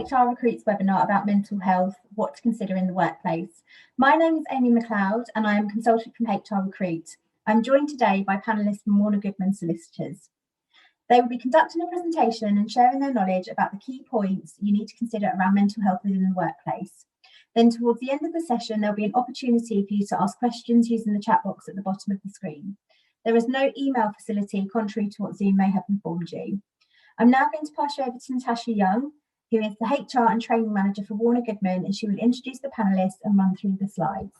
HR Recruits webinar about mental health, what to consider in the workplace. My name is Amy McLeod and I am a consultant from HR Recruit. I'm joined today by panellists from Warner Goodman solicitors. They will be conducting a presentation and sharing their knowledge about the key points you need to consider around mental health within the workplace. Then towards the end of the session, there'll be an opportunity for you to ask questions using the chat box at the bottom of the screen. There is no email facility, contrary to what Zoom may have informed you. I'm now going to pass you over to Natasha Young, who is the HR and Training Manager for Warner Goodman, and she will introduce the panellists and run through the slides.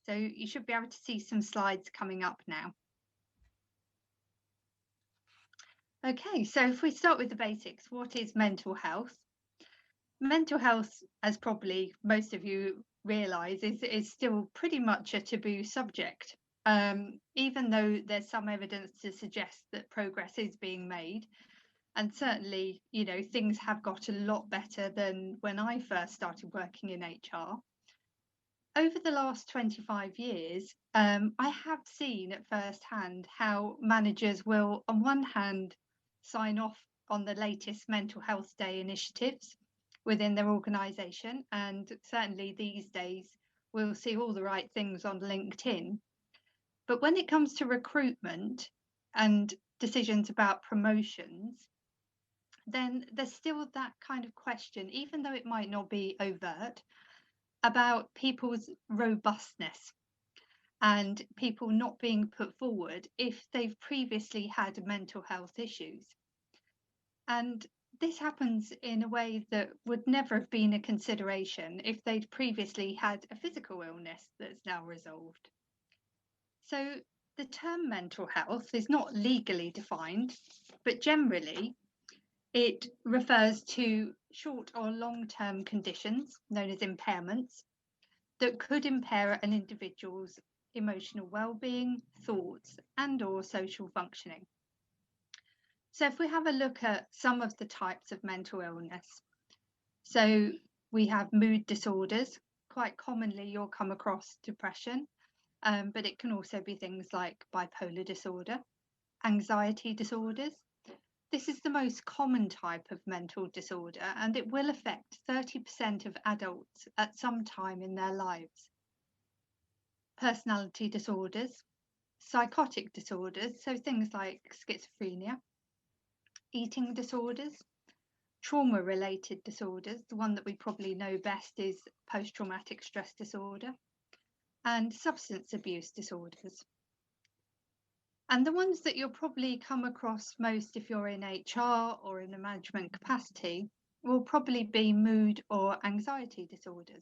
So you should be able to see some slides coming up now. Okay, so if we start with the basics, what is mental health? Mental health, as probably most of you realise, is still pretty much a taboo subject, even though there's some evidence to suggest that progress is being made. And certainly, you know, things have got a lot better than when I first started working in HR. Over the last 25 years, I have seen at first hand how managers will, on one hand, sign off on the latest mental health day initiatives within their organisation. And certainly these days, we'll see all the right things on LinkedIn. But when it comes to recruitment and decisions about promotions, then there's still that kind of question, even though it might not be overt, about people's robustness and people not being put forward if they've previously had mental health issues. And this happens in a way that would never have been a consideration if they'd previously had a physical illness that's now resolved. So the term mental health is not legally defined, but generally it refers to short or long-term conditions known as impairments that could impair an individual's emotional well-being, thoughts, and or social functioning. So if we have a look at some of the types of mental illness, so we have mood disorders. Quite commonly you'll come across depression, but it can also be things like bipolar disorder, anxiety disorders. This is the most common type of mental disorder, and it will affect 30% of adults at some time in their lives. Personality disorders, psychotic disorders, so things like schizophrenia, eating disorders, trauma-related disorders, the one that we probably know best is post-traumatic stress disorder, and substance abuse disorders. And the ones that you'll probably come across most if you're in HR or in a management capacity will probably be mood or anxiety disorders.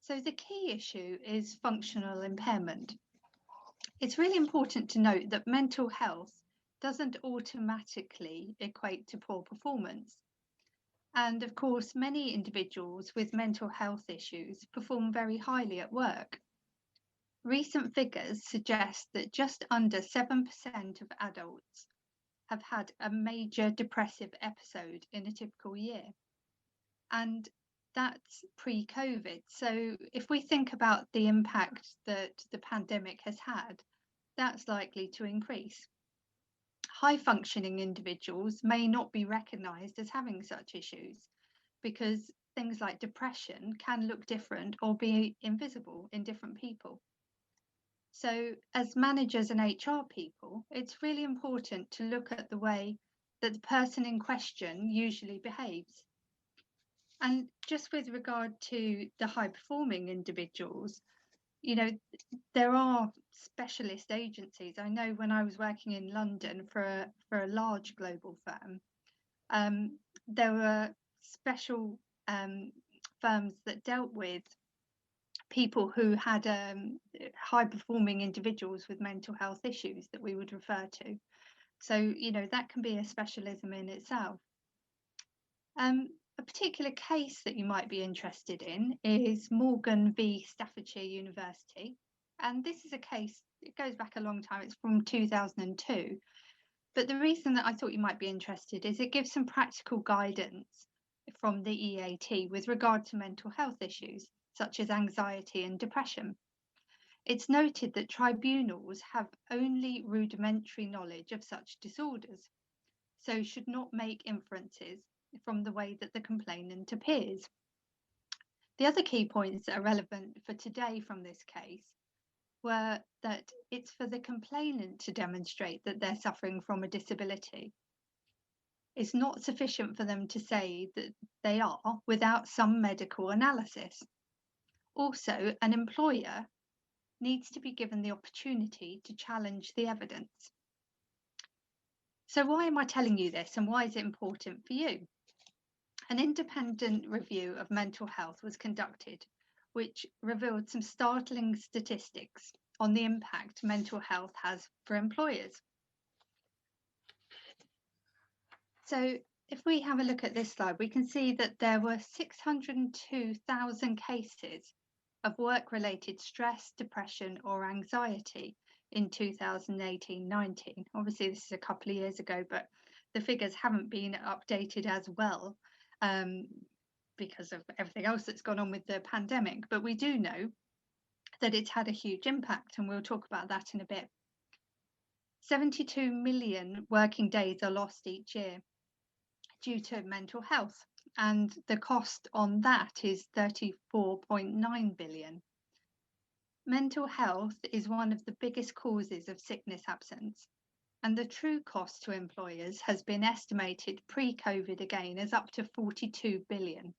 So the key issue is functional impairment. It's really important to note that mental health doesn't automatically equate to poor performance. And of course, many individuals with mental health issues perform very highly at work. Recent figures suggest that just under 7% of adults have had a major depressive episode in a typical year. And that's pre-COVID. So if we think about the impact that the pandemic has had, that's likely to increase. High-functioning individuals may not be recognised as having such issues because things like depression can look different or be invisible in different people. So as managers and HR people, it's really important to look at the way that the person in question usually behaves. And just with regard to the high performing individuals, you know, there are specialist agencies. I know when I was working in London for a large global firm, there were special firms that dealt with people who had high performing individuals with mental health issues that we would refer to. So, you know, that can be a specialism in itself. A particular case that you might be interested in is Morgan v Staffordshire University. And this is a case, it goes back a long time, it's from 2002. But the reason that I thought you might be interested is it gives some practical guidance from the EAT with regard to mental health issues, such as anxiety and depression. It's noted that tribunals have only rudimentary knowledge of such disorders, so should not make inferences from the way that the complainant appears. The other key points that are relevant for today from this case were that it's for the complainant to demonstrate that they're suffering from a disability. It's not sufficient for them to say that they are without some medical analysis. Also, an employer needs to be given the opportunity to challenge the evidence. So why am I telling you this, and why is it important for you? An independent review of mental health was conducted, which revealed some startling statistics on the impact mental health has for employers. So if we have a look at this slide, we can see that there were 602,000 cases of work-related stress, depression or anxiety in 2018-19. Obviously, this is a couple of years ago, but the figures haven't been updated as well because of everything else that's gone on with the pandemic. But we do know that it's had a huge impact, and we'll talk about that in a bit. 72 million working days are lost each year due to mental health, and the cost on that is 34.9 billion. Mental health is one of the biggest causes of sickness absence, and the true cost to employers has been estimated pre-COVID again as up to 42 billion,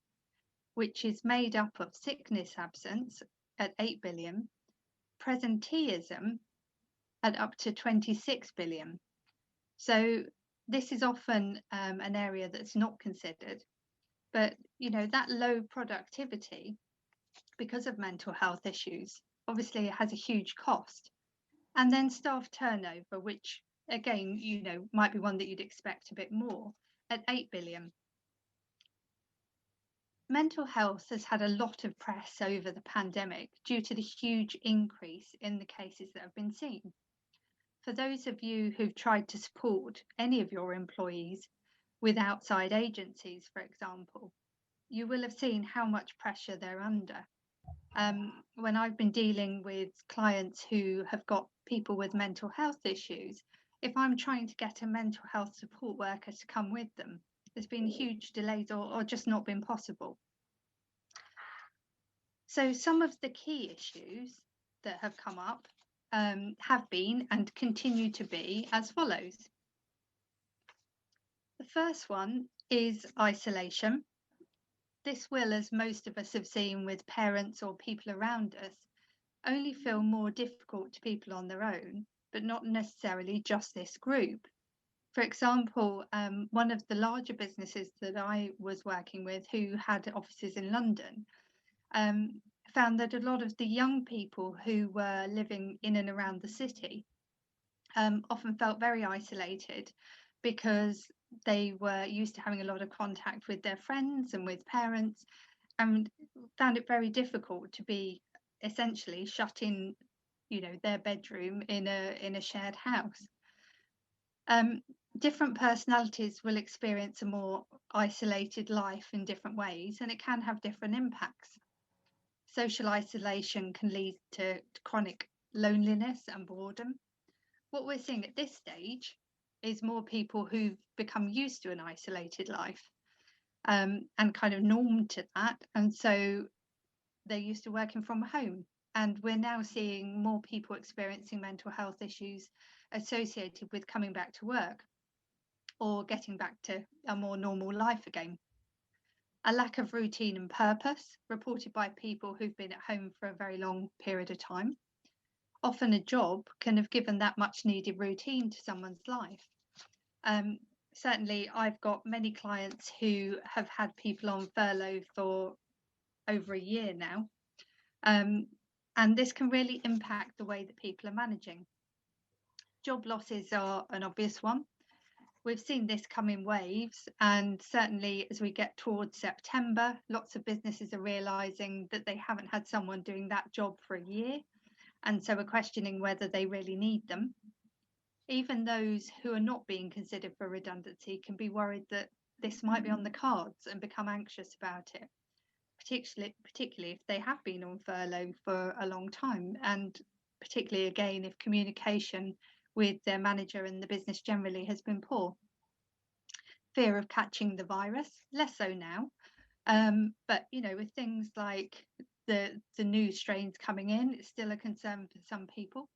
which is made up of sickness absence at 8 billion, presenteeism at up to 26 billion. So this is often an area that's not considered, but that low productivity because of mental health issues obviously it has a huge cost. And then staff turnover, which again might be one that you'd expect a bit more, at 8 billion. Mental health has had a lot of press over the pandemic due to the huge increase in the cases that have been seen. For those of you who've tried to support any of your employees with outside agencies, for example, you will have seen how much pressure they're under. When I've been dealing with clients who have got people with mental health issues, if I'm trying to get a mental health support worker to come with them, there's been huge delays or just not been possible. So some of the key issues that have come up have been and continue to be as follows. The first one is isolation. This will, as most of us have seen with parents or people around us, only feel more difficult to people on their own, but not necessarily just this group. For example, one of the larger businesses that I was working with who had offices in London found that a lot of the young people who were living in and around the city often felt very isolated because they were used to having a lot of contact with their friends and with parents, and found it very difficult to be essentially shut in, their bedroom in a shared house. Different personalities will experience a more isolated life in different ways, and it can have different impacts. Social isolation can lead to chronic loneliness and boredom. What we're seeing at this stage is more people who've become used to an isolated life and kind of normed to that. And so they're used to working from home. And we're now seeing more people experiencing mental health issues associated with coming back to work or getting back to a more normal life again. A lack of routine and purpose reported by people who've been at home for a very long period of time. Often a job can have given that much needed routine to someone's life. Certainly, I've got many clients who have had people on furlough for over a year now. And this can really impact the way that people are managing. Job losses are an obvious one. We've seen this come in waves, and certainly as we get towards September, lots of businesses are realising that they haven't had someone doing that job for a year, and so we're questioning whether they really need them. Even those who are not being considered for redundancy can be worried that this might be on the cards and become anxious about it, particularly if they have been on furlough for a long time, and particularly again if communication with their manager and the business generally has been poor. fear of catching the virus, less so now. But with things like the new strains coming in, it's still a concern for some people.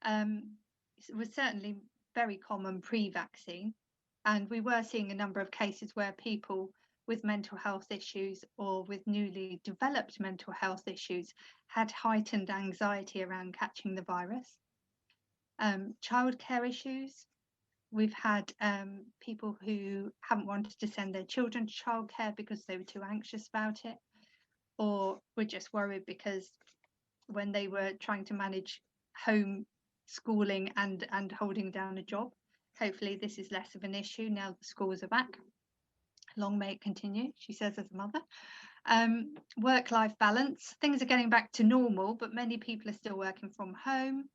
It was certainly very common pre-vaccine, and we were seeing a number of cases where people with mental health issues or with newly developed mental health issues had heightened anxiety around catching the virus. Childcare issues. We've had people who haven't wanted to send their children to childcare because they were too anxious about it, or were just worried because when they were trying to manage home schooling and holding down a job. Hopefully this is less of an issue now the schools are back. Long may it continue, she says as a mother. Work-life balance. Things are getting back to normal, but many people are still working from home.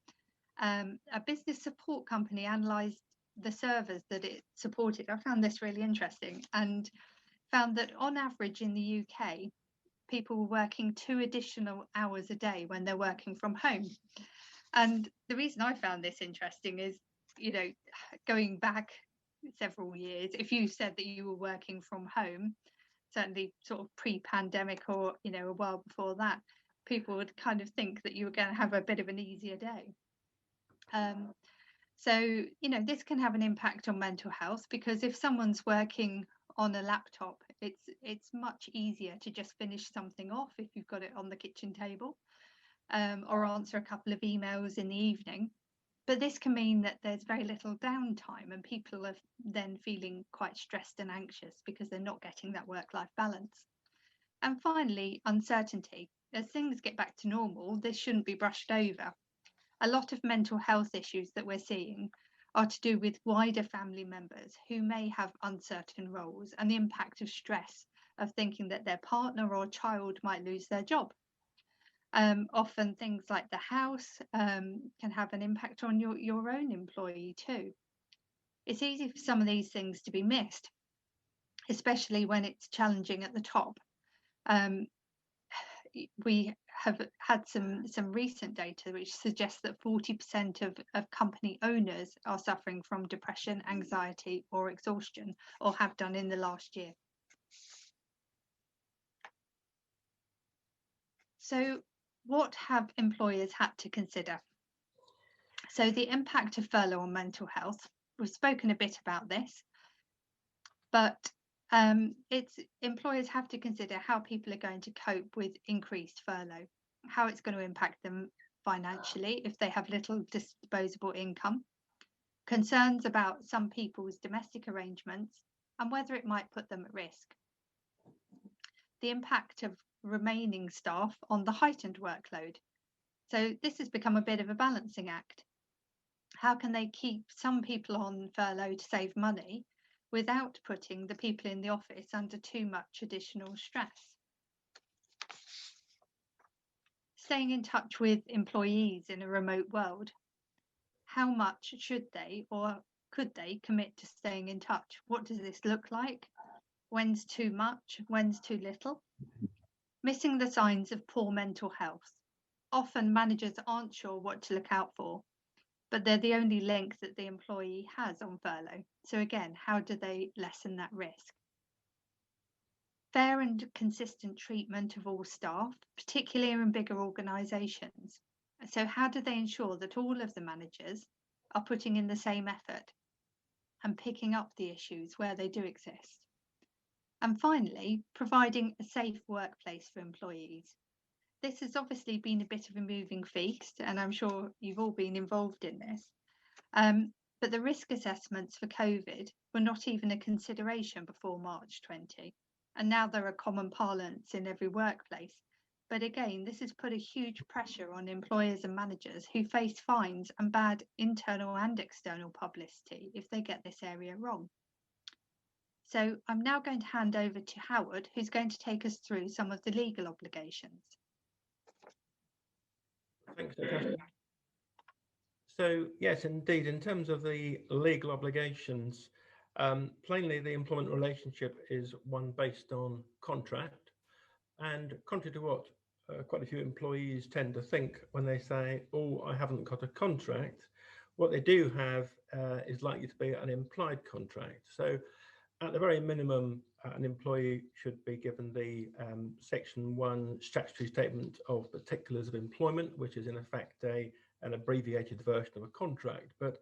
A business support company analysed the servers that it supported. I found this really interesting and found that on average in the UK, people were working 2 additional hours a day when they're working from home. And the reason I found this interesting is, going back several years, if you said that you were working from home, certainly sort of pre-pandemic or, a while before that, people would kind of think that you were going to have a bit of an easier day. So, this can have an impact on mental health, because if someone's working on a laptop, it's much easier to just finish something off if you've got it on the kitchen table, or answer a couple of emails in the evening. But this can mean that there's very little downtime, and people are then feeling quite stressed and anxious because they're not getting that work-life balance. And finally, uncertainty. As things get back to normal, this shouldn't be brushed over. A lot of mental health issues that we're seeing are to do with wider family members who may have uncertain roles, and the impact of stress of thinking that their partner or child might lose their job. Often things like the house can have an impact on your own employee too. It's easy for some of these things to be missed, especially when it's challenging at the top. We have had some recent data which suggests that 40% of company owners are suffering from depression, anxiety or exhaustion, or have done in the last year. So what have employers had to consider? So the impact of furlough on mental health, we've spoken a bit about this, but employers have to consider how people are going to cope with increased furlough, how it's going to impact them financially if they have little disposable income, concerns about some people's domestic arrangements, and whether it might put them at risk. The impact of remaining staff on the heightened workload. So this has become a bit of a balancing act. How can they keep some people on furlough to save money without putting the people in the office under too much additional stress? Staying in touch with employees in a remote world. How much should they or could they commit to staying in touch? What does this look like? When's too much? When's too little? Missing the signs of poor mental health. Often managers aren't sure what to look out for, but they're the only link that the employee has on furlough. So again, how do they lessen that risk? Fair and consistent treatment of all staff, particularly in bigger organisations. So how do they ensure that all of the managers are putting in the same effort and picking up the issues where they do exist? And finally, providing a safe workplace for employees. This has obviously been a bit of a moving feast, and I'm sure you've all been involved in this. But the risk assessments for COVID were not even a consideration before March 20, and now they're a common parlance in every workplace. But again, this has put a huge pressure on employers and managers who face fines and bad internal and external publicity if they get this area wrong. So I'm now going to hand over to Howard, who's going to take us through some of the legal obligations. Thanks, Natasha. So yes, indeed, in terms of the legal obligations, plainly the employment relationship is one based on contract, and contrary to what quite a few employees tend to think when they say, oh, I haven't got a contract, what they do have is likely to be an implied contract. So at the very minimum, an employee should be given the Section 1 statutory statement of particulars of employment, which is in effect an abbreviated version of a contract. But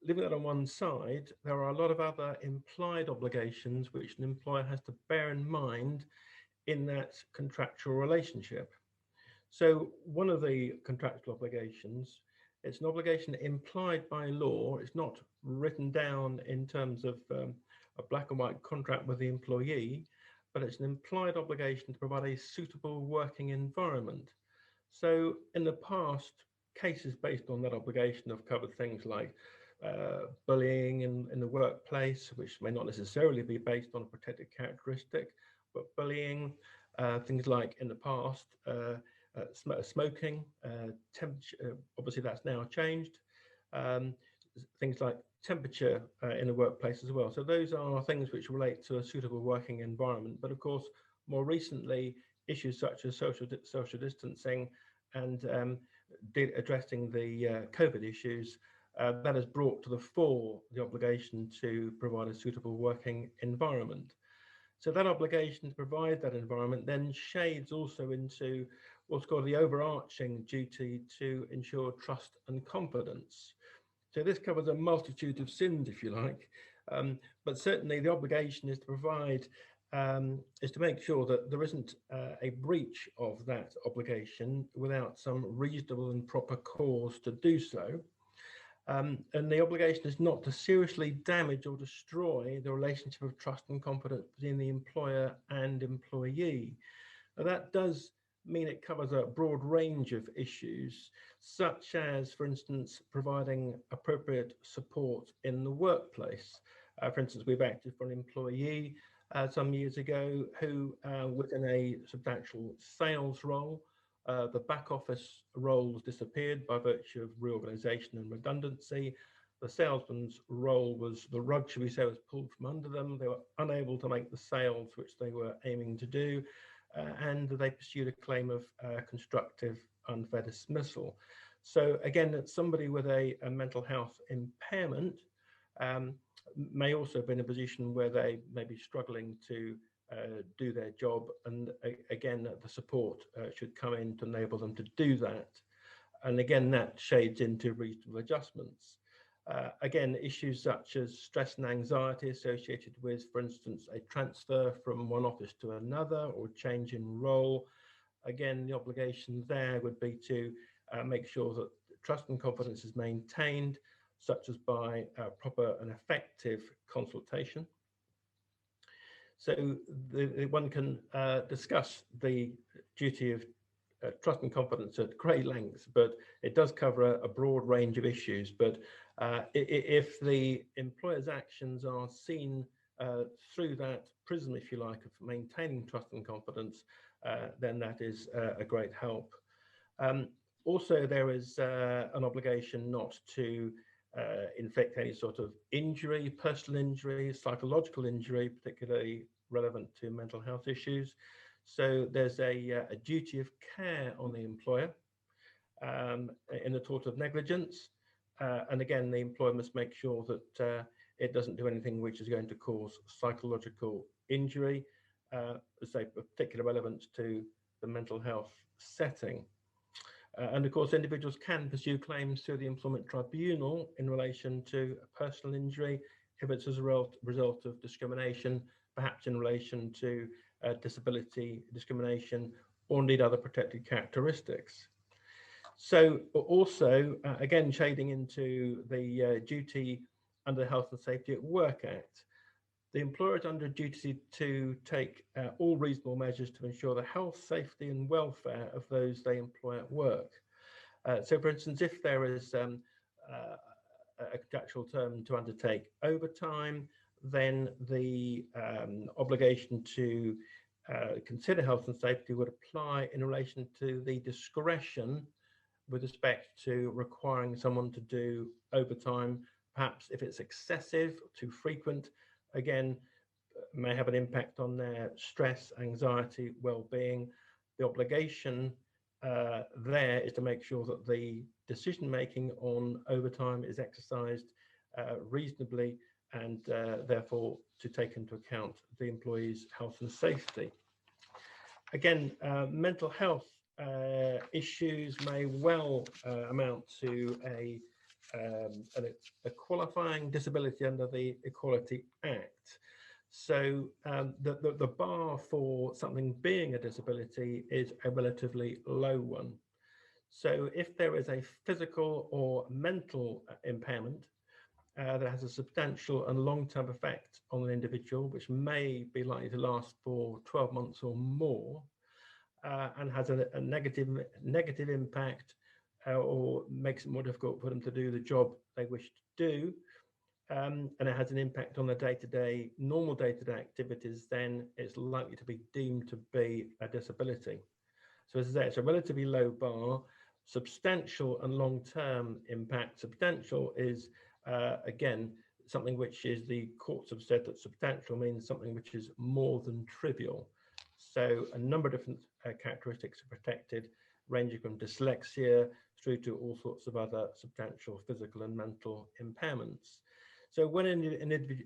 leaving that on one side, there are a lot of other implied obligations which an employer has to bear in mind in that contractual relationship. So one of the contractual obligations, it's an obligation implied by law. It's not written down in terms of a black and white contract with the employee, but it's an implied obligation to provide a suitable working environment. So in the past, cases based on that obligation have covered things like bullying in the workplace, which may not necessarily be based on a protected characteristic, but bullying, things like in the past, smoking, temperature, obviously that's now changed, things like temperature in the workplace as well. So those are things which relate to a suitable working environment. But of course, more recently, issues such as social distancing and addressing the COVID issues, that has brought to the fore the obligation to provide a suitable working environment. So that obligation to provide that environment then shades also into what's called the overarching duty to ensure trust and confidence. So this covers a multitude of sins, if you like, but certainly the obligation is to provide, is to make sure that there isn't a breach of that obligation without some reasonable and proper cause to do so. And the obligation is not to seriously damage or destroy the relationship of trust and confidence between the employer and employee. Now, that does mean it covers a broad range of issues, such as, for instance, providing appropriate support in the workplace. For instance, we've acted for an employee some years ago who was in a substantial sales role. The back office roles disappeared by virtue of reorganisation and redundancy. The salesman's role was, the rug, shall we say, was pulled from under them. They were unable to make the sales which they were aiming to do, and they pursued a claim of constructive unfair dismissal. So again, somebody with a mental health impairment may also be in a position where they may be struggling to do their job, and again the support should come in to enable them to do that. And again, that shades into reasonable adjustments. Again, issues such as stress and anxiety associated with, for instance, a transfer from one office to another or change in role. Again, the obligation there would be to make sure that trust and confidence is maintained, such as by proper and effective consultation. So one can discuss the duty of trust and confidence at great lengths, but it does cover a broad range of issues. But if the employer's actions are seen through that prism, if you like, of maintaining trust and confidence, then that is a great help. Also, there is an obligation not to inflict any sort of injury, personal injury, psychological injury, particularly relevant to mental health issues. So there's a duty of care on the employer in the tort of negligence. And again, the employer must make sure that it doesn't do anything which is going to cause psychological injury, say particular relevance to the mental health setting. And of course, individuals can pursue claims through the employment tribunal in relation to a personal injury if it's as a result of discrimination, perhaps in relation to disability discrimination, or indeed other protected characteristics. So also, again, shading into the duty under the Health and Safety at Work Act, the employer is under a duty to take all reasonable measures to ensure the health, safety and welfare of those they employ at work. So for instance, if there is a contractual term to undertake overtime, then the obligation to consider health and safety would apply in relation to the discretion with respect to requiring someone to do overtime. Perhaps if it's excessive, too frequent, again, may have an impact on their stress, anxiety, well-being. The obligation there is to make sure that the decision-making on overtime is exercised reasonably and therefore to take into account the employee's health and safety. Again, mental health issues may well amount to a qualifying disability under the Equality Act. So the bar for something being a disability is a relatively low one. So if there is a physical or mental impairment that has a substantial and long-term effect on an individual, which may be likely to last for 12 months or more, and has a negative impact or makes it more difficult for them to do the job they wish to do, and it has an impact on the normal day-to-day activities, then it's likely to be deemed to be a disability. So as I say, it's a relatively low bar. Substantial and long-term impact. Substantial is, again, something which is, the courts have said that substantial means something which is more than trivial. So a number of different characteristics are protected, ranging from dyslexia through to all sorts of other substantial physical and mental impairments. So when an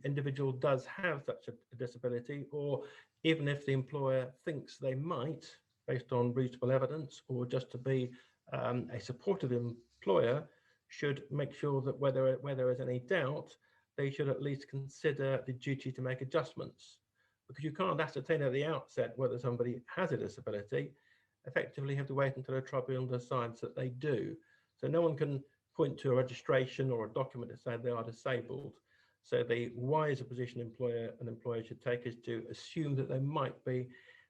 individual does have such a disability, or even if the employer thinks they might, based on reasonable evidence, or just to be a supportive employer, should make sure that where there is any doubt, they should at least consider the duty to make adjustments. Because you can't ascertain at the outset whether somebody has a disability. Effectively, you have to wait until a tribunal decides that they do. So no one can point to a registration or a document to say they are disabled. So the wiser position an employer should take is to assume that they might be,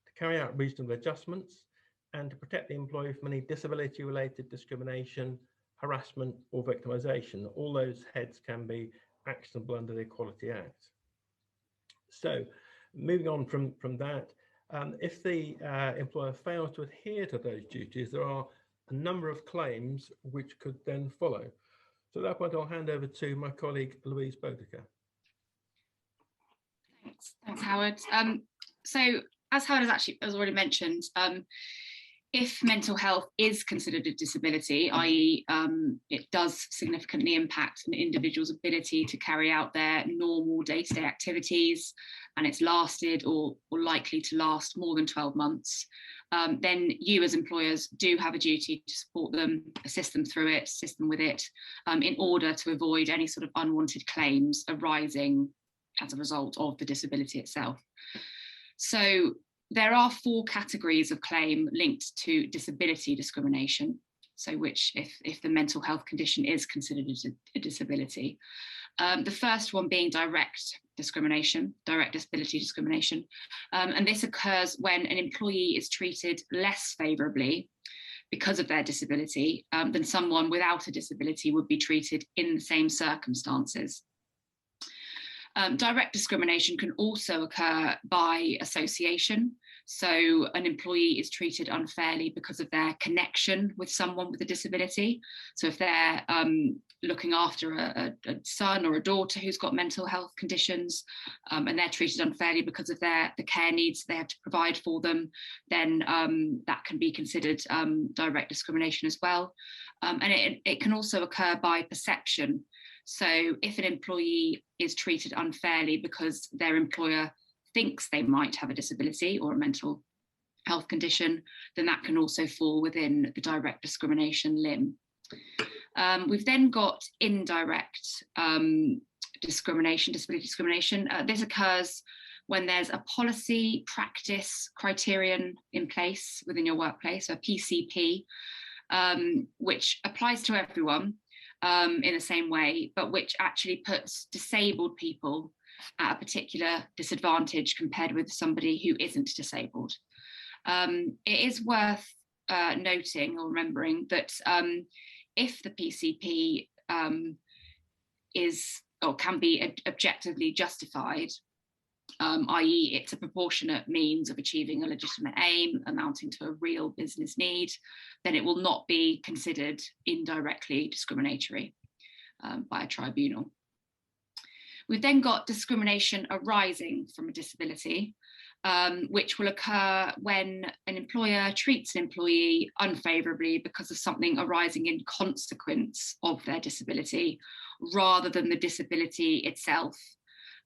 to carry out reasonable adjustments, and to protect the employee from any disability-related discrimination, harassment, or victimization. All those heads can be actionable under the Equality Act. So moving on from that, if the employer fails to adhere to those duties, there are a number of claims which could then follow. So at that point, I'll hand over to my colleague, Louise Bodeker. Thanks, Howard. So as Howard has already mentioned, if mental health is considered a disability, i.e. It does significantly impact an individual's ability to carry out their normal day-to-day activities, and it's lasted or likely to last more than 12 months, then you as employers do have a duty to support them, assist them through it, assist them with it, in order to avoid any sort of unwanted claims arising as a result of the disability itself. So there are 4 categories of claim linked to disability discrimination, so which if the mental health condition is considered a disability. The first one being direct disability discrimination. And this occurs when an employee is treated less favourably because of their disability than someone without a disability would be treated in the same circumstances. Direct discrimination can also occur by association. So an employee is treated unfairly because of their connection with someone with a disability. So if they're looking after a son or a daughter who's got mental health conditions, and they're treated unfairly because of the care needs they have to provide for them, then that can be considered direct discrimination as well. And it can also occur by perception. So if an employee is treated unfairly because their employer thinks they might have a disability or a mental health condition, then that can also fall within the direct discrimination limb. We've then got indirect discrimination, disability discrimination. This occurs when there's a policy, practice, criterion in place within your workplace, a PCP, which applies to everyone in the same way, but which actually puts disabled people at a particular disadvantage compared with somebody who isn't disabled. It is worth noting or remembering that if the PCP is or can be objectively justified, i.e. it's a proportionate means of achieving a legitimate aim amounting to a real business need, then it will not be considered indirectly discriminatory by a tribunal. We've then got discrimination arising from a disability, which will occur when an employer treats an employee unfavourably because of something arising in consequence of their disability, rather than the disability itself.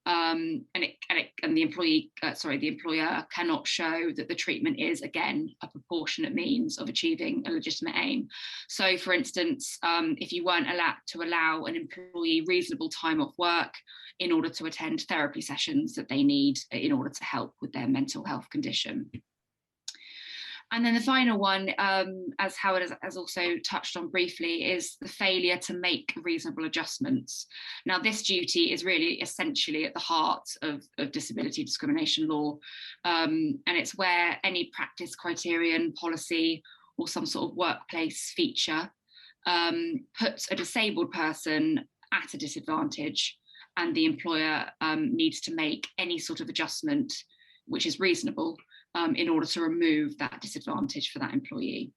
and the employer cannot show that the treatment is, again, a proportionate means of achieving a legitimate aim. So, for instance, if you weren't allowed to allow an employee reasonable time off work in order to attend therapy sessions that they need in order to help with their mental health condition. And then the final one, as Howard has also touched on briefly, is the failure to make reasonable adjustments. Now, this duty is really essentially at the heart of disability discrimination law, and it's where any practice, criterion, policy, or some sort of workplace feature puts a disabled person at a disadvantage, and the employer needs to make any sort of adjustment which is reasonable in order to remove that disadvantage for that employee.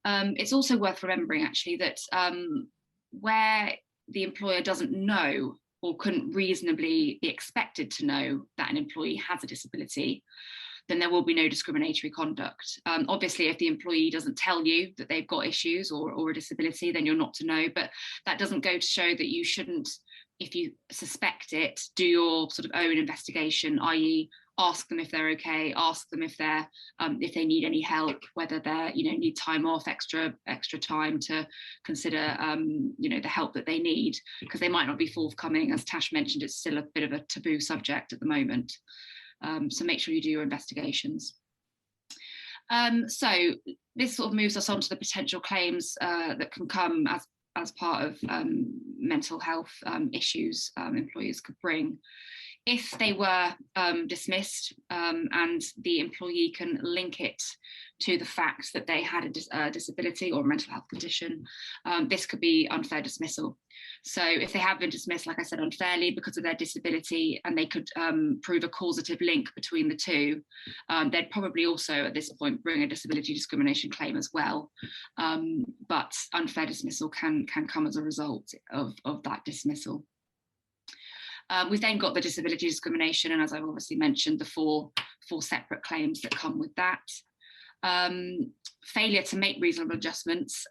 It's also worth remembering, actually, that where the employer doesn't know or couldn't reasonably be expected to know that an employee has a disability, then there will be no discriminatory conduct. Obviously, if the employee doesn't tell you that they've got issues or a disability, then you're not to know, but that doesn't go to show that you shouldn't, if you suspect it, do your sort of own investigation, i.e. ask them if they're okay, ask them if they need any help, whether they need time off, extra time to consider the help that they need, because they might not be forthcoming. As Tash mentioned, it's still a bit of a taboo subject at the moment. So make sure you do your investigations. So this sort of moves us on to the potential claims that can come as part of mental health issues employers could bring. If they were dismissed and the employee can link it to the fact that they had a disability or a mental health condition, this could be unfair dismissal. So if they have been dismissed, like I said, unfairly because of their disability, and they could prove a causative link between the two, they'd probably also at this point bring a disability discrimination claim as well. But unfair dismissal can come as a result of that dismissal. We've then got the disability discrimination, and as I've obviously mentioned, the four separate claims that come with that. Failure to make reasonable adjustments,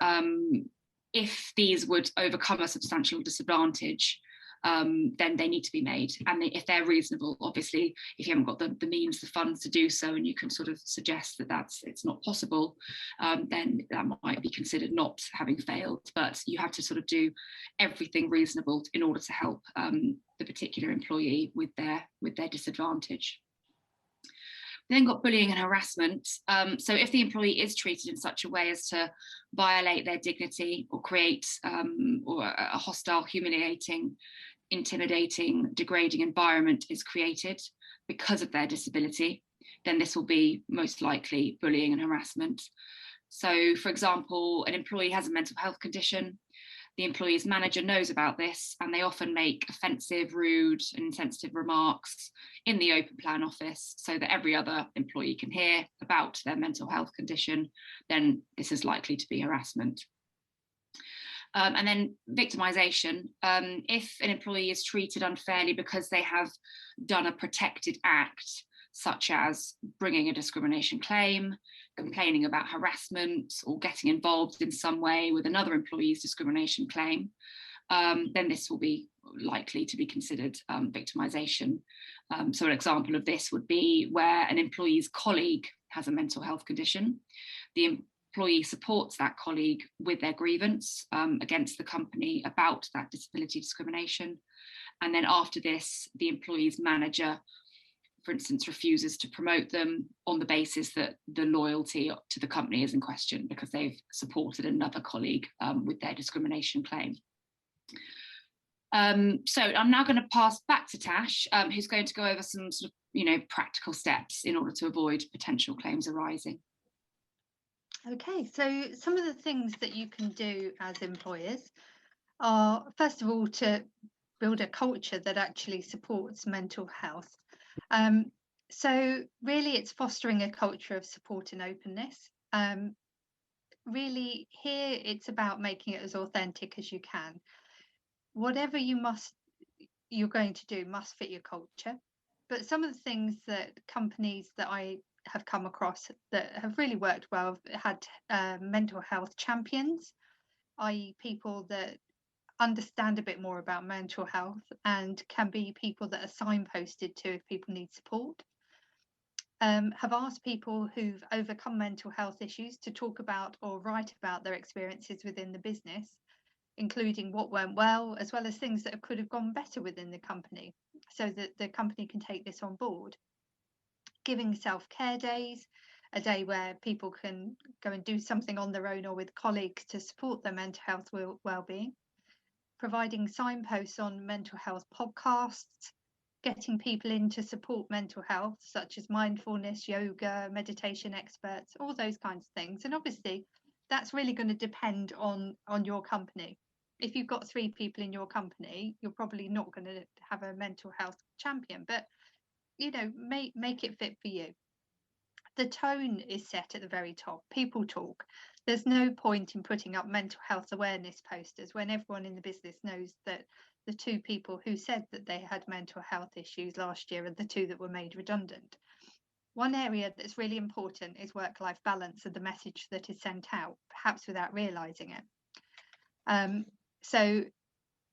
if these would overcome a substantial disadvantage, then they need to be made. And if they're reasonable, obviously, if you haven't got the means, the funds to do so, and you can sort of suggest that it's not possible, then that might be considered not having failed. But you have to sort of do everything reasonable in order to help the particular employee with their disadvantage. We then got bullying and harassment. So if the employee is treated in such a way as to violate their dignity or create or a hostile, humiliating, intimidating, degrading environment is created because of their disability, then this will be most likely bullying and harassment. So, for example, an employee has a mental health condition. The employee's manager knows about this, and they often make offensive, rude, and insensitive remarks in the open plan office so that every other employee can hear about their mental health condition. Then this is likely to be harassment. And then victimisation. If an employee is treated unfairly because they have done a protected act, such as bringing a discrimination claim, complaining about harassment, or getting involved in some way with another employee's discrimination claim, then this will be likely to be considered victimisation. So an example of this would be where an employee's colleague has a mental health condition. The employee supports that colleague with their grievance against the company about that disability discrimination. And then after this, the employee's manager, for instance, refuses to promote them on the basis that the loyalty to the company is in question because they've supported another colleague with their discrimination claim. So I'm now going to pass back to Tash, who's going to go over some sort of, practical steps in order to avoid potential claims arising. Okay, so some of the things that you can do as employers are, first of all, to build a culture that actually supports mental health. So really it's fostering a culture of support and openness. Really here it's about making it as authentic as you can. Whatever you're going to do must fit your culture. But some of the things that companies that I have come across that have really worked well have had mental health champions, i.e. people that understand a bit more about mental health and can be people that are signposted to if people need support. Have asked people who've overcome mental health issues to talk about or write about their experiences within the business, including what went well, as well as things that could have gone better within the company, so that the company can take this on board. Giving self-care days, a day where people can go and do something on their own or with colleagues to support their mental health well-being. Providing signposts on mental health podcasts, getting people in to support mental health, such as mindfulness, yoga, meditation experts, all those kinds of things. And obviously, that's really going to depend on your company. If you've got 3 people in your company, you're probably not going to have a mental health champion, but you know, make it fit for you. The tone is set at the very top. People talk. There's no point in putting up mental health awareness posters when everyone in the business knows that the 2 people who said that they had mental health issues last year are the 2 that were made redundant. One area that's really important is work-life balance and the message that is sent out, perhaps without realising it. So,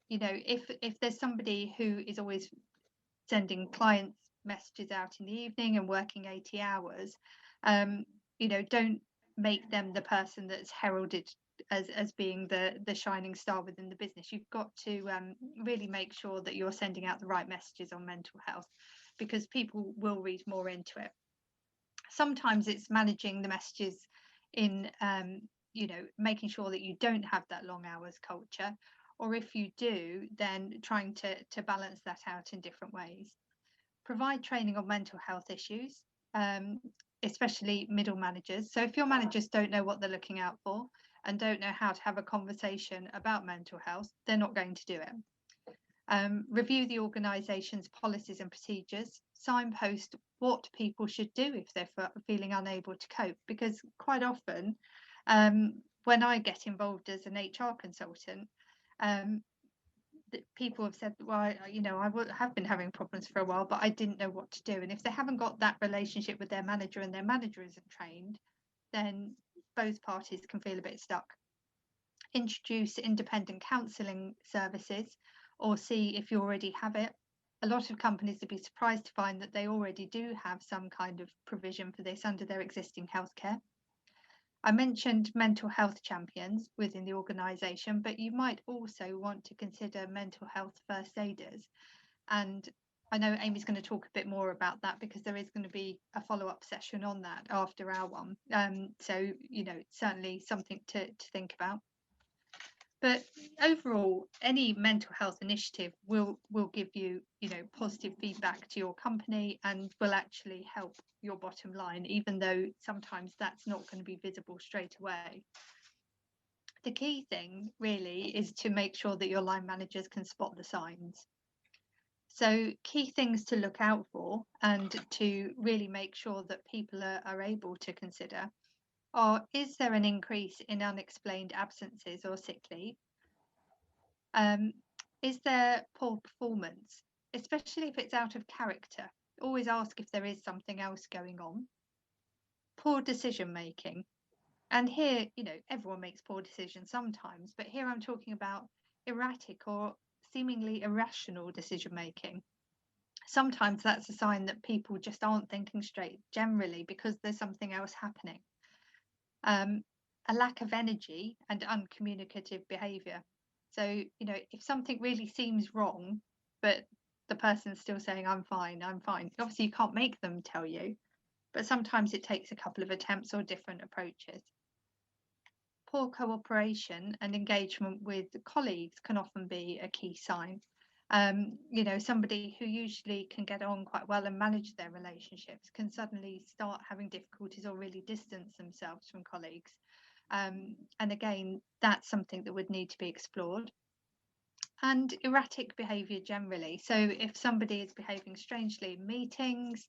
you know, if there's somebody who is always sending clients messages out in the evening and working 80 hours, you know, don't make them the person that's heralded as being the shining star within the business. You've got to really make sure that you're sending out the right messages on mental health, because people will read more into it. Sometimes it's managing the messages in you know, making sure that you don't have that long hours culture, or if you do, then trying to balance that out in different ways. Provide training on mental health issues, especially middle managers. So if your managers don't know what they're looking out for and don't know how to have a conversation about mental health, they're not going to do it. Review the organisation's policies and procedures. Signpost what people should do if they're feeling unable to cope, because quite often when I get involved as an HR consultant, people have said, well, you know, I have been having problems for a while, but I didn't know what to do. And if they haven't got that relationship with their manager and their manager isn't trained, then both parties can feel a bit stuck. Introduce independent counselling services, or see if you already have it. A lot of companies would be surprised to find that they already do have some kind of provision for this under their existing healthcare. I mentioned mental health champions within the organisation, but you might also want to consider mental health first aiders. And I know Amy's going to talk a bit more about that, because there is going to be a follow-up session on that after our one. So, you know, certainly something to think about. But overall, any mental health initiative will give you, you know, positive feedback to your company and will actually help your bottom line, even though sometimes that's not going to be visible straight away. The key thing really is to make sure that your line managers can spot the signs. So key things to look out for and to really make sure that people are able to consider are: is there an increase in unexplained absences or sick leave? Is there poor performance, especially if it's out of character? Always ask if there is something else going on. Poor decision making. And here, you know, everyone makes poor decisions sometimes, but here I'm talking about erratic or seemingly irrational decision making. Sometimes that's a sign that people just aren't thinking straight generally because there's something else happening. A lack of energy and uncommunicative behaviour. So, you know, if something really seems wrong, but the person's still saying, I'm fine, obviously you can't make them tell you, but sometimes it takes a couple of attempts or different approaches. Poor cooperation and engagement with colleagues can often be a key sign. You know, somebody who usually can get on quite well and manage their relationships can suddenly start having difficulties or really distance themselves from colleagues. And again, that's something that would need to be explored. And erratic behaviour generally. So if somebody is behaving strangely in meetings,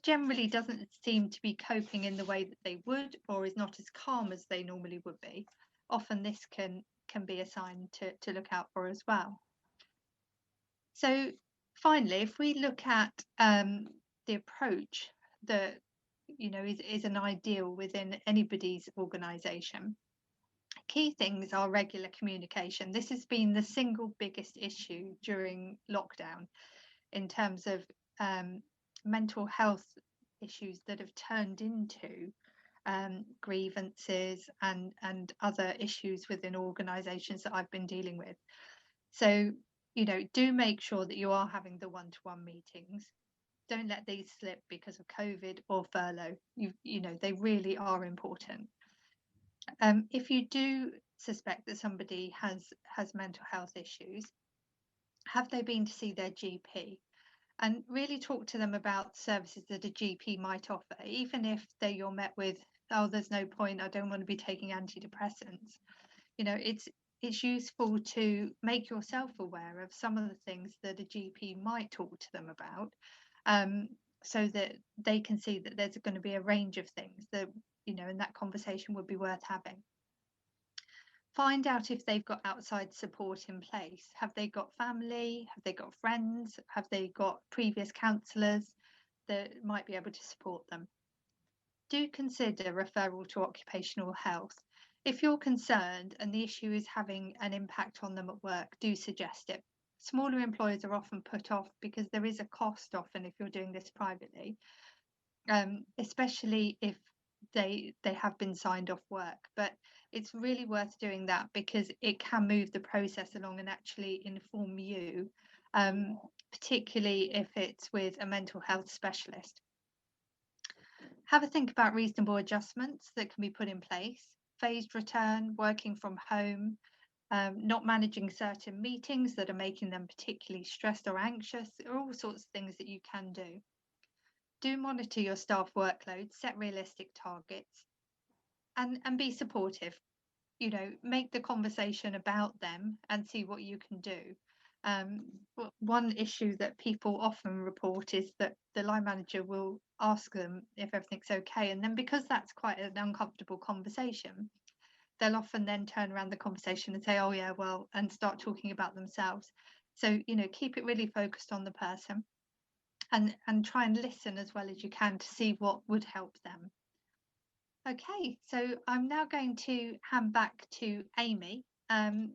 generally doesn't seem to be coping in the way that they would, or is not as calm as they normally would be, often this can be a sign to look out for as well. So finally, if we look at the approach that, you know, is an ideal within anybody's organisation, Key things are regular communication. This has been the single biggest issue during lockdown in terms of mental health issues that have turned into grievances and other issues within organisations that I've been dealing with. So, you know, do make sure that you are having the one-to-one meetings. Don't let these slip because of COVID or furlough. You know, they really are important. If you do suspect that somebody has mental health issues, have they been to see their GP? And really talk to them about services that a GP might offer, even if you're met with, oh, there's no point, I don't want to be taking antidepressants. You know, it's useful to make yourself aware of some of the things that a GP might talk to them about, so that they can see that there's going to be a range of things that, you know, and that conversation would be worth having. Find out if they've got outside support in place. Have they got family? Have they got friends? Have they got previous counsellors that might be able to support them? Do consider referral to occupational health. If you're concerned and the issue is having an impact on them at work, do suggest it. Smaller employers are often put off because there is a cost often if you're doing this privately, especially if they have been signed off work. But it's really worth doing that because it can move the process along and actually inform you, particularly if it's with a mental health specialist. Have a think about reasonable adjustments that can be put in place. Phased return, working from home, not managing certain meetings that are making them particularly stressed or anxious, are all sorts of things that you can do. Do monitor your staff workload, set realistic targets, and be supportive. You know, make the conversation about them and see what you can do. One issue that people often report is that the line manager will ask them if everything's okay, and then because that's quite an uncomfortable conversation, they'll often then turn around the conversation and say, oh yeah, well, and start talking about themselves. So, you know, keep it really focused on the person and try and listen as well as you can to see what would help them. Okay, so I'm now going to hand back to Amy, and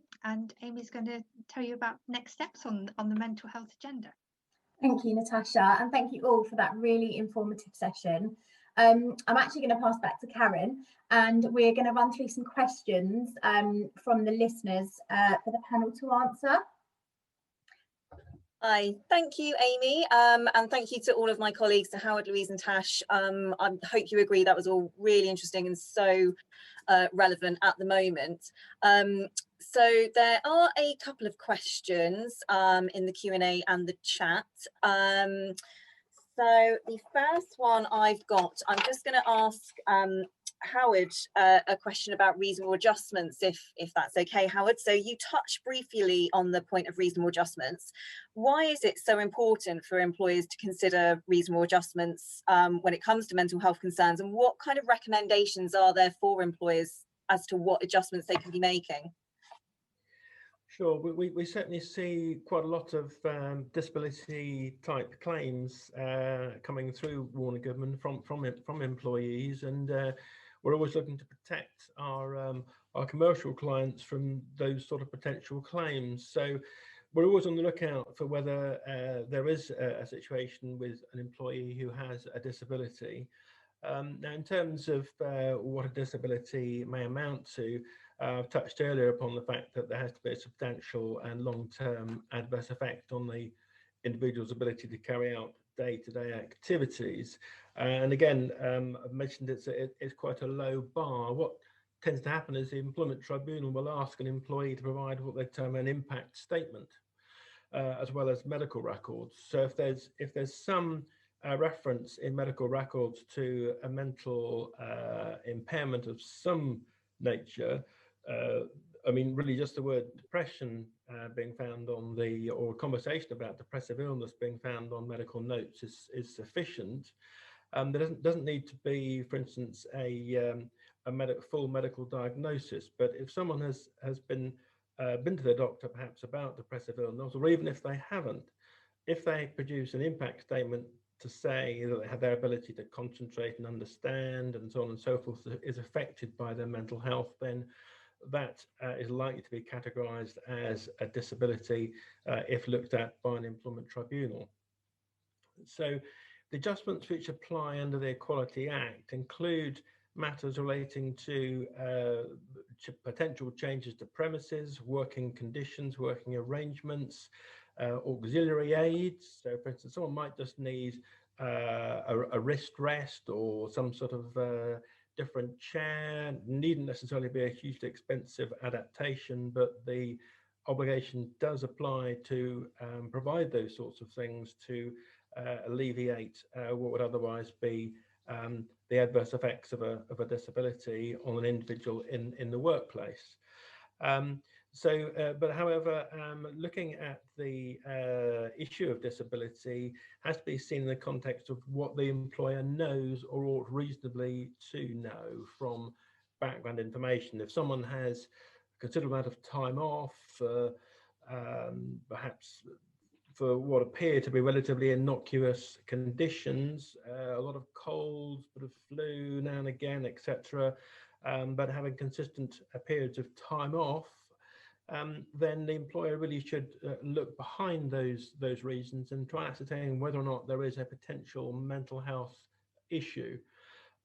Amy's going to tell you about next steps on the mental health agenda. Thank you, Natasha, and thank you all for that really informative session. I'm actually going to pass back to Karen, and we're going to run through some questions from the listeners for the panel to answer. Hi, thank you, Amy, and thank you to all of my colleagues, to Howard, Louise and Tash. I hope you agree that was all really interesting and so relevant at the moment. So there are a couple of questions in the Q&A and the chat. So the first one I've got, I'm just going to ask Howard a question about reasonable adjustments, if that's okay, Howard. So you touched briefly on the point of reasonable adjustments. Why is it so important for employers to consider reasonable adjustments when it comes to mental health concerns, and what kind of recommendations are there for employers as to what adjustments they can be making? Sure, we certainly see quite a lot of disability type claims coming through Warner Goodman from employees, and we're always looking to protect our commercial clients from those sort of potential claims. So we're always on the lookout for whether there is a situation with an employee who has a disability. Now, in terms of what a disability may amount to, I've touched earlier upon the fact that there has to be a substantial and long-term adverse effect on the individual's ability to carry out day-to-day activities. And again, I've mentioned it's quite a low bar. What tends to happen is the Employment Tribunal will ask an employee to provide what they term an impact statement, as well as medical records. So if there's some reference in medical records to a mental impairment of some nature, I mean, really just the word depression being found on or a conversation about depressive illness being found on medical notes is sufficient. There doesn't need to be, for instance, a full medical diagnosis, but if someone has been to their doctor perhaps about depressive illness, or even if they haven't, if they produce an impact statement to say that they have their ability to concentrate and understand and so on and so forth is affected by their mental health, then that is likely to be categorised as a disability if looked at by an employment tribunal. So the adjustments which apply under the Equality Act include matters relating to potential changes to premises, working conditions, working arrangements, auxiliary aids. So for instance, someone might just need a wrist rest or some sort of different chair. Needn't necessarily be a hugely expensive adaptation, but the obligation does apply to provide those sorts of things to alleviate what would otherwise be the adverse effects of a disability on an individual in the workplace. But however, looking at the issue of disability has to be seen in the context of what the employer knows or ought reasonably to know from background information. If someone has a considerable amount of time off, perhaps for what appear to be relatively innocuous conditions, a lot of colds, bit of flu now and again, etc., but having consistent periods of time off, then the employer really should look behind those reasons and try and ascertain whether or not there is a potential mental health issue.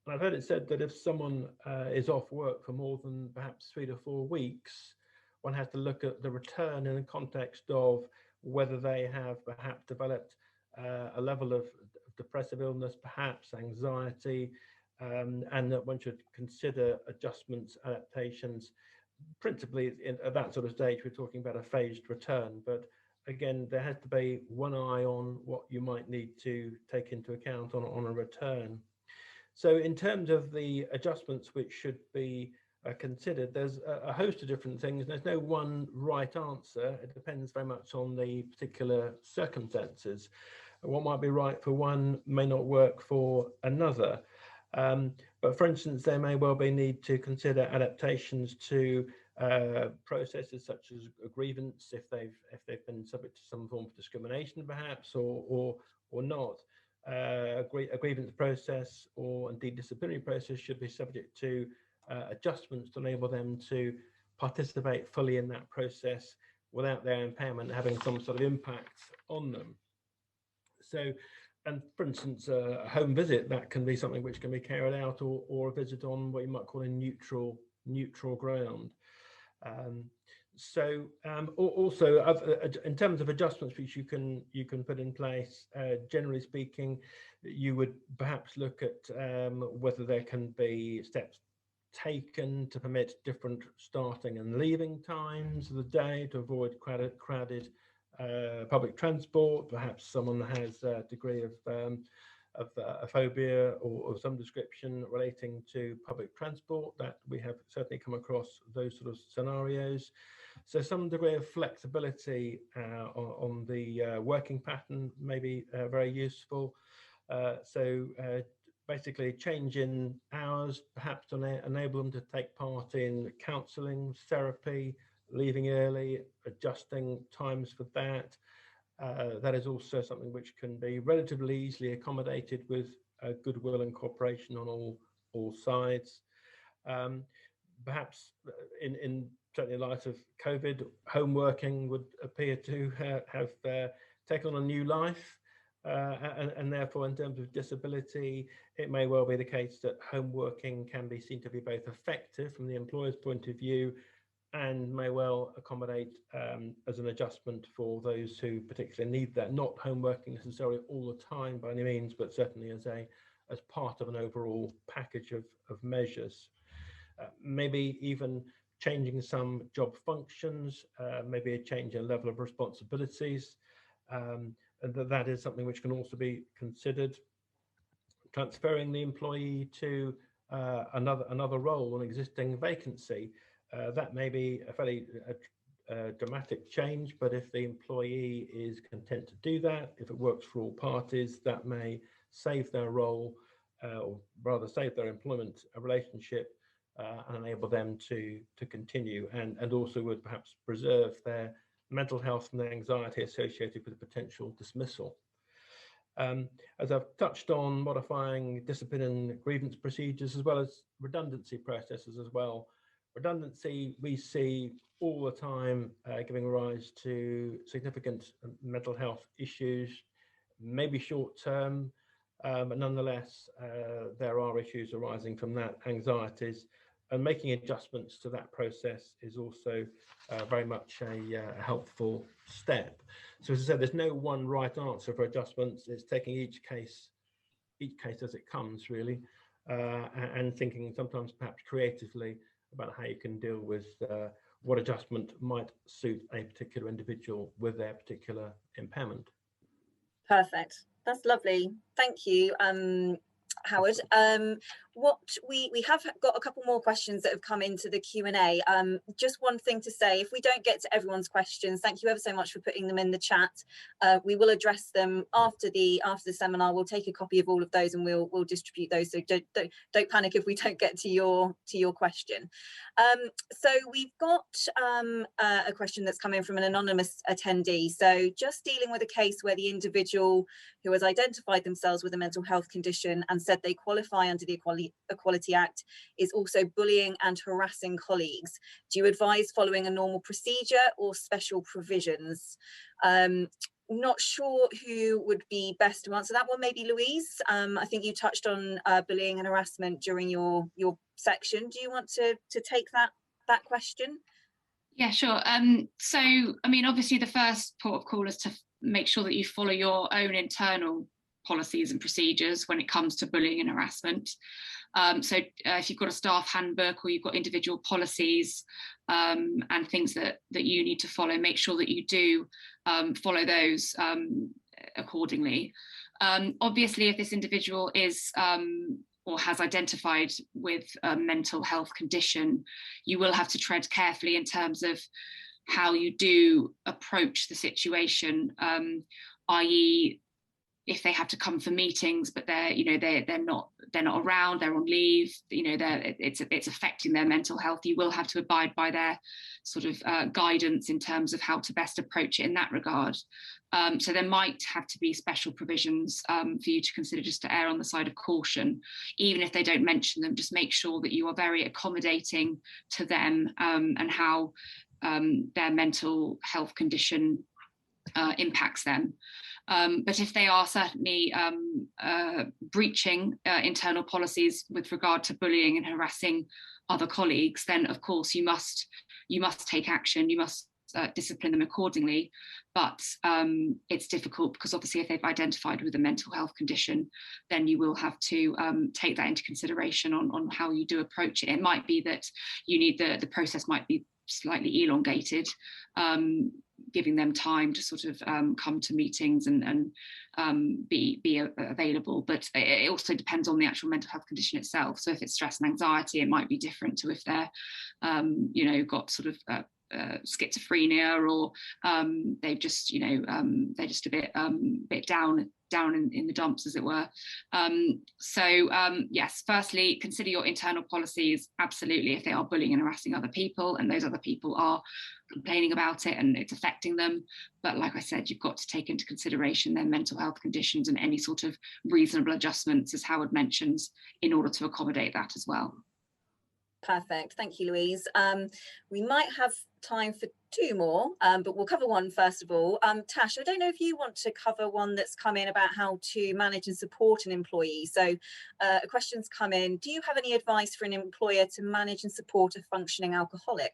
And I've heard it said that if someone is off work for more than perhaps 3 to 4 weeks, one has to look at the return in the context of whether they have perhaps developed a level of depressive illness, perhaps anxiety, and that one should consider adjustments, adaptations. Principally at that sort of stage, we're talking about a phased return, but again, there has to be one eye on what you might need to take into account on a return. So in terms of the adjustments which should be considered, there's a host of different things. There's no one right answer. It depends very much on the particular circumstances. What might be right for one may not work for another. But for instance, there may well be need to consider adaptations to processes such as a grievance if they've been subject to some form of discrimination, perhaps, or not. A grievance process or indeed disciplinary process should be subject to adjustments to enable them to participate fully in that process without their impairment having some sort of impact on them. So, and for instance, a home visit, that can be something which can be carried out, or a visit on what you might call a neutral ground. Also, in terms of adjustments which you can put in place, generally speaking, you would perhaps look at whether there can be steps taken to permit different starting and leaving times of the day to avoid crowded public transport. Perhaps someone has a degree of a phobia or some description relating to public transport, that we have certainly come across those sort of scenarios. So some degree of flexibility on the working pattern may be very useful. Basically change in hours, perhaps to enable them to take part in counselling, therapy, leaving early, adjusting times for that. That is also something which can be relatively easily accommodated with goodwill and cooperation on all sides. Perhaps in certainly in light of COVID, home working would appear to have taken on a new life. And therefore, in terms of disability, it may well be the case that home working can be seen to be both effective from the employer's point of view and may well accommodate as an adjustment for those who particularly need that. Not home working necessarily all the time by any means, but certainly as part of an overall package of measures. Maybe even changing some job functions, maybe a change in level of responsibilities. And that is something which can also be considered. Transferring the employee to another role, an existing vacancy, that may be a fairly dramatic change, but if the employee is content to do that, if it works for all parties, that may save their role, or rather save their employment relationship, and enable them to continue, and also would perhaps preserve their mental health and the anxiety associated with potential dismissal. As I've touched on, modifying discipline and grievance procedures, as well as redundancy processes as well. redundancy we see all the time, giving rise to significant mental health issues, maybe short term, but nonetheless, there are issues arising from that, anxieties, and making adjustments to that process is also very much a helpful step. So as I said, there's no one right answer for adjustments. It's taking each case as it comes, really, and thinking sometimes perhaps creatively about how you can deal with what adjustment might suit a particular individual with their particular impairment. Perfect. That's lovely. Thank you, Howard. What we have got a couple more questions that have come into the Q&A. Just one thing to say, if we don't get to everyone's questions, thank you ever so much for putting them in the chat. We will address them after the seminar. We'll take a copy of all of those and we'll distribute those. So don't panic if we don't get to your question. So we've got a question that's come in from an anonymous attendee. So just dealing with a case where the individual who has identified themselves with a mental health condition and said they qualify under the Equality Act is also bullying and harassing colleagues. Do you advise following a normal procedure or special provisions? Not sure who would be best to answer that one. Maybe Louise. I think you touched on bullying and harassment during your section. Do you want to take that question? Yeah, sure. So, I mean, obviously the first port of call is to make sure that you follow your own internal policies and procedures when it comes to bullying and harassment. So if you've got a staff handbook or you've got individual policies and things that you need to follow, make sure that you do follow those accordingly. Obviously, if this individual is or has identified with a mental health condition, you will have to tread carefully in terms of how you do approach the situation, i.e. if they have to come for meetings, but they're not around, they're on leave, it's affecting their mental health, you will have to abide by their sort of guidance in terms of how to best approach it in that regard. So there might have to be special provisions for you to consider, just to err on the side of caution. Even if they don't mention them, just make sure that you are very accommodating to them and how their mental health condition impacts them. But if they are certainly breaching internal policies with regard to bullying and harassing other colleagues, then of course you must take action, you must discipline them accordingly. But it's difficult because obviously if they've identified with a mental health condition, then you will have to take that into consideration on how you do approach it. It might be that you need the process might be slightly elongated, giving them time to sort of come to meetings and be available. But it also depends on the actual mental health condition itself. So if it's stress and anxiety, it might be different to if they're got sort of schizophrenia, or they've just they're just a bit down in the dumps, as it were. Yes, firstly, consider your internal policies, absolutely, if they are bullying and harassing other people and those other people are complaining about it and it's affecting them. But like I said, you've got to take into consideration their mental health conditions and any sort of reasonable adjustments, as Howard mentions, in order to accommodate that as well. Perfect. Thank you, Louise. We might have time for two more, but we'll cover one first of all. Tash, I don't know if you want to cover one that's come in about how to manage and support an employee. So a question's come in. Do you have any advice for an employer to manage and support a functioning alcoholic?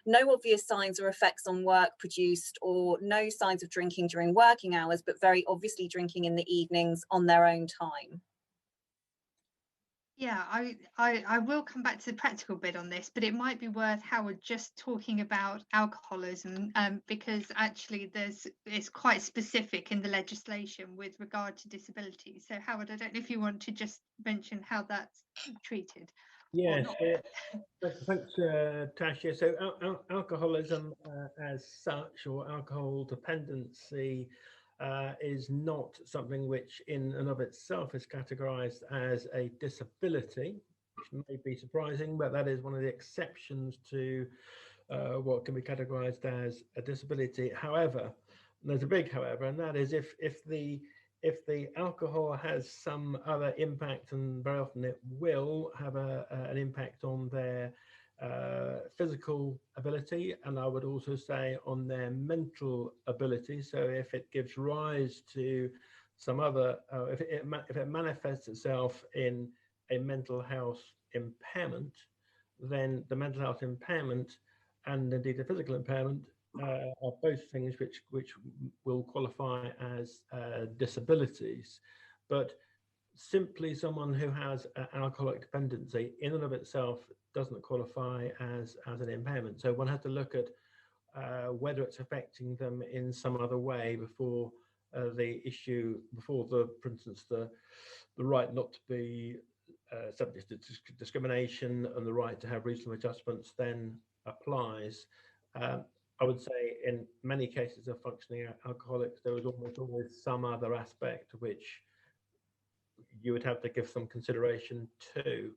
No obvious signs or effects on work produced, or no signs of drinking during working hours, but very obviously drinking in the evenings on their own time. Yeah, I will come back to the practical bit on this, but it might be worth Howard just talking about alcoholism, because actually it's quite specific in the legislation with regard to disability. So Howard, I don't know if you want to just mention how that's treated. Yes, thanks, Tash. So alcoholism as such, or alcohol dependency, is not something which in and of itself is categorized as a disability, which may be surprising, but that is one of the exceptions to what can be categorized as a disability. However, there's a big however, and that is if the alcohol has some other impact, and very often it will have an impact on their physical ability, and I would also say on their mental ability. So if it gives rise to some other, if it manifests itself in a mental health impairment, then the mental health impairment and indeed the physical impairment are both things which will qualify as disabilities. But simply someone who has an alcoholic dependency in and of itself doesn't qualify as an impairment. So one has to look at whether it's affecting them in some other way before the issue, for instance, the right not to be subject to discrimination and the right to have reasonable adjustments then applies. I would say in many cases of functioning alcoholics, there is almost always some other aspect which you would have to give some consideration to.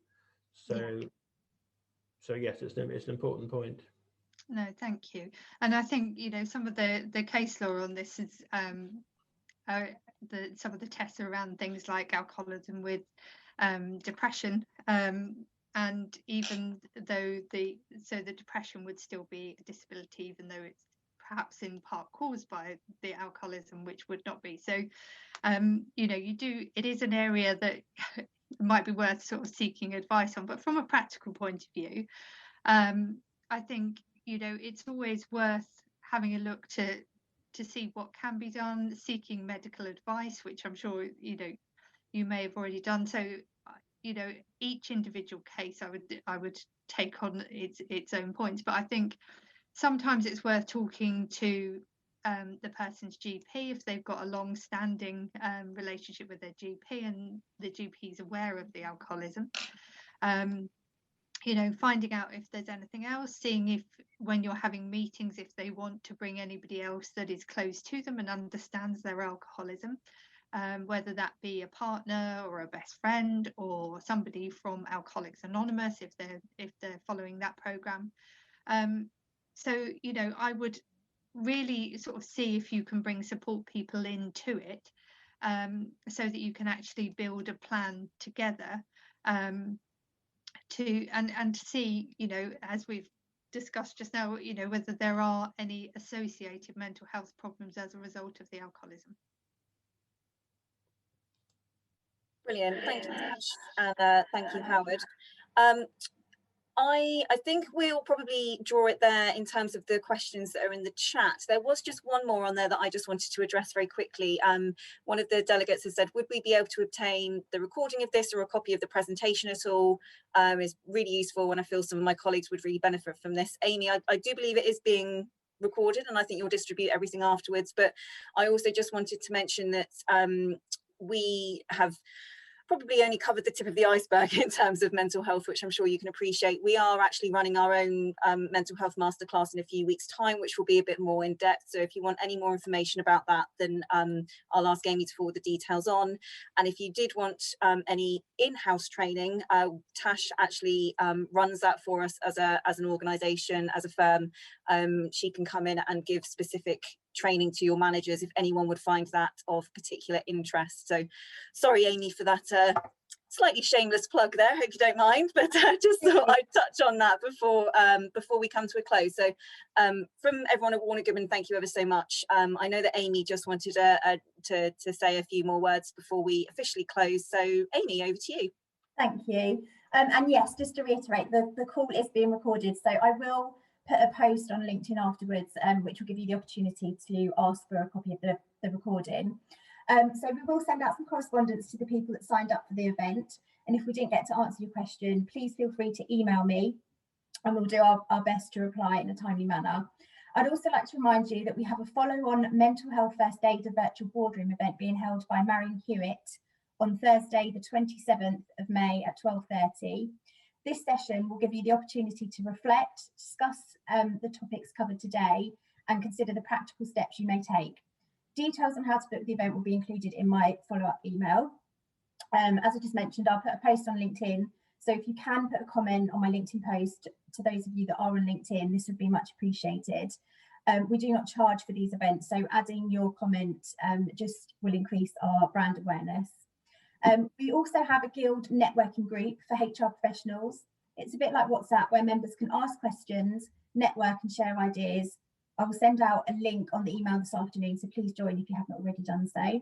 So yes, it's an important point. No, thank you. And I think, you know, some of the case law on this is some of the tests around things like alcoholism with depression, and even though the depression would still be a disability, even though it's perhaps in part caused by the alcoholism, which would not be. So you know, it is an area that might be worth sort of seeking advice on. But from a practical point of view, I think, you know, it's always worth having a look to see what can be done, seeking medical advice, which I'm sure, you know, you may have already done. So, you know, each individual case I would take on its own points. But I think sometimes it's worth talking to the person's GP if they've got a long-standing relationship with their GP and the GP is aware of the alcoholism. You know, finding out if there's anything else, seeing if when you're having meetings, if they want to bring anybody else that is close to them and understands their alcoholism, whether that be a partner or a best friend or somebody from Alcoholics Anonymous if they're following that program. So, you know, I would really sort of see if you can bring support people into it, so that you can actually build a plan together, to see, you know, as we've discussed just now, you know, whether there are any associated mental health problems as a result of the alcoholism. Brilliant, thank you, Tash, and thank you, Howard. I think we'll probably draw it there in terms of the questions that are in the chat. There was just one more on there that I just wanted to address very quickly. One of the delegates has said, would we be able to obtain the recording of this or a copy of the presentation at all? It's really useful, and I feel some of my colleagues would really benefit from this. Amy, I do believe it is being recorded, and I think you'll distribute everything afterwards. But I also just wanted to mention that we have probably only covered the tip of the iceberg in terms of mental health, which I'm sure you can appreciate. We are actually running our own mental health masterclass in a few weeks' time, which will be a bit more in depth. So if you want any more information about that, then I'll ask Amy to forward the details on. And if you did want any in-house training, Tash actually runs that for us as an organisation, as a firm. She can come in and give specific training to your managers if anyone would find that of particular interest. So sorry, Amy, for that slightly shameless plug there, hope you don't mind, but just thought I'd touch on that before we come to a close. So from everyone at Warner Goodman, thank you ever so much. I know that Amy just wanted to say a few more words before we officially close. So Amy, over to you. Thank you. And yes, just to reiterate, the call is being recorded, so I will put a post on LinkedIn afterwards, which will give you the opportunity to ask for a copy of the recording. So we will send out some correspondence to the people that signed up for the event, and if we didn't get to answer your question, please feel free to email me and we'll do our best to reply in a timely manner. I'd also like to remind you that we have a follow-on Mental Health First Aid, a virtual boardroom event being held by Marion Hewitt on Thursday the 27th of May at 12:30. This session will give you the opportunity to reflect, discuss the topics covered today, and consider the practical steps you may take. Details on how to book the event will be included in my follow-up email. As I just mentioned, I'll put a post on LinkedIn, so if you can put a comment on my LinkedIn post, to those of you that are on LinkedIn, this would be much appreciated. We do not charge for these events, so adding your comment just will increase our brand awareness. We also have a Guild networking group for HR professionals. It's a bit like WhatsApp, where members can ask questions, network and share ideas. I will send out a link on the email this afternoon, so please join if you haven't already done so.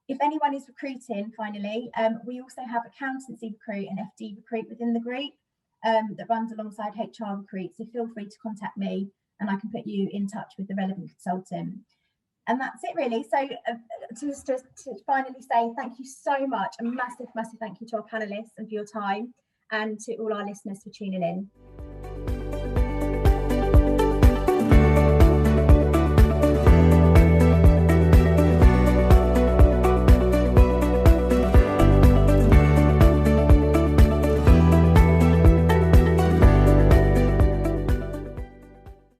If anyone is recruiting, finally, we also have accountancy recruit and FD recruit within the group that runs alongside HR recruit, so feel free to contact me and I can put you in touch with the relevant consultant. And that's it really. So to finally say thank you so much, a massive thank you to our panelists and for your time, and to all our listeners for tuning in.